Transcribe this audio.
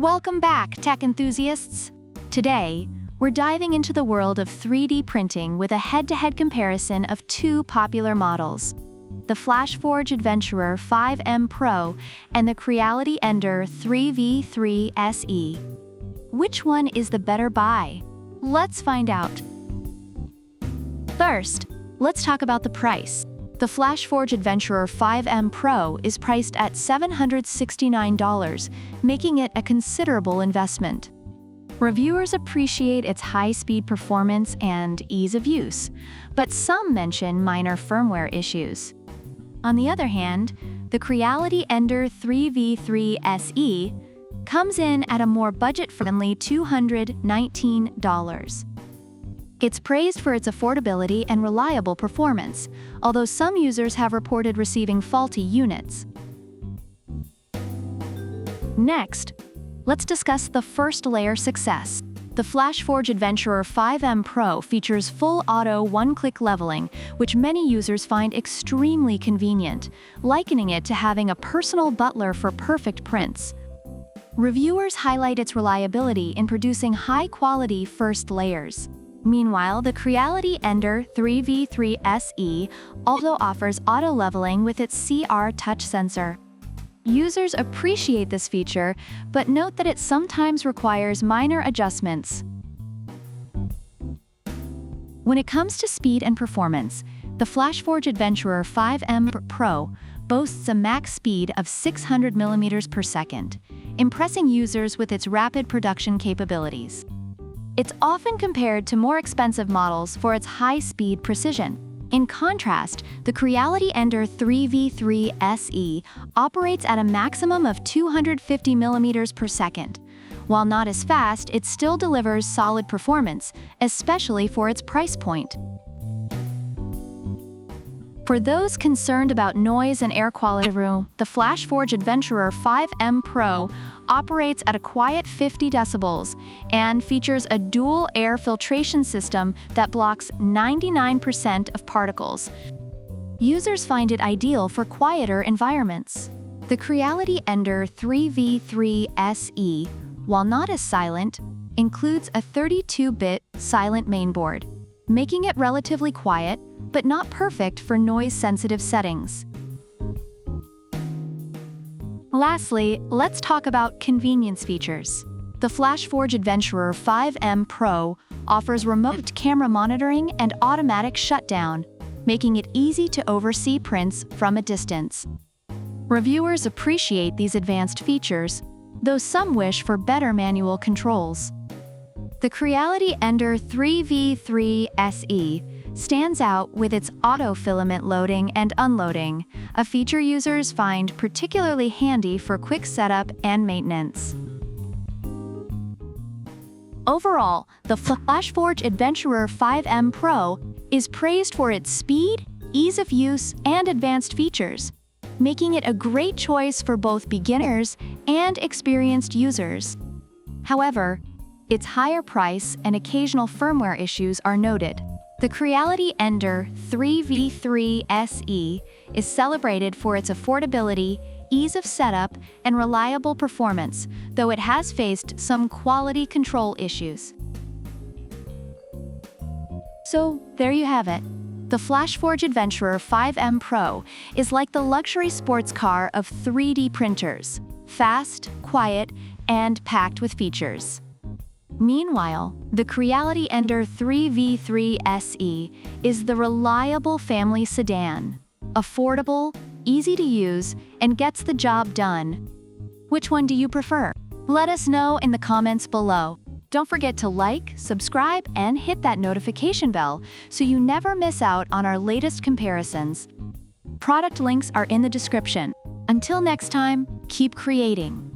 Welcome back, tech enthusiasts! Today, we're diving into the world of 3D printing with a head-to-head comparison of two popular models, the Flashforge Adventurer 5M Pro and the Creality Ender 3v3 SE. Which one is the better buy? Let's find out. First, let's talk about the price. The Flashforge Adventurer 5M Pro is priced at $769, making it a considerable investment. Reviewers appreciate its high-speed performance and ease of use, but some mention minor firmware issues. On the other hand, the Creality Ender 3v3 SE comes in at a more budget-friendly $219. It's praised for its affordability and reliable performance, although some users have reported receiving faulty units. Next, let's discuss the first layer success. The Flashforge Adventurer 5M Pro features full auto one-click leveling, which many users find extremely convenient, likening it to having a personal butler for perfect prints. Reviewers highlight its reliability in producing high-quality first layers. Meanwhile, the Creality Ender 3v3 SE also offers auto-leveling with its CR touch sensor. Users appreciate this feature, but note that it sometimes requires minor adjustments. When it comes to speed and performance, the Flashforge Adventurer 5M Pro boasts a max speed of 600 mm per second, impressing users with its rapid production capabilities. It's often compared to more expensive models for its high-speed precision. In contrast, the Creality Ender 3v3 SE operates at a maximum of 250 mm per second. While not as fast, it still delivers solid performance, especially for its price point. For those concerned about noise and air quality, the Flashforge Adventurer 5M Pro operates at a quiet 50 decibels and features a dual air filtration system that blocks 99% of particles. Users find it ideal for quieter environments. The Creality Ender 3v3 SE, while not as silent, includes a 32-bit silent mainboard, making it relatively quiet, but not perfect for noise-sensitive settings. Lastly, let's talk about convenience features. The Flashforge Adventurer 5M Pro offers remote camera monitoring and automatic shutdown, making it easy to oversee prints from a distance. Reviewers appreciate these advanced features, though some wish for better manual controls. The Creality Ender 3v3 SE stands out with its auto-filament loading and unloading, a feature users find particularly handy for quick setup and maintenance. Overall, the Flashforge Adventurer 5M Pro is praised for its speed, ease of use, and advanced features, making it a great choice for both beginners and experienced users. However, its higher price and occasional firmware issues are noted. The Creality Ender 3v3 SE is celebrated for its affordability, ease of setup, and reliable performance, though it has faced some quality control issues. So, there you have it. The Flashforge Adventurer 5M Pro is like the luxury sports car of 3D printers, fast, quiet, and packed with features. Meanwhile, the Creality Ender 3v3 SE is the reliable family sedan, affordable, easy to use, and gets the job done. Which one do you prefer? Let us know in the comments below. Don't forget to like, subscribe, and hit that notification bell so you never miss out on our latest comparisons. Product links are in the description. Until next time, keep creating.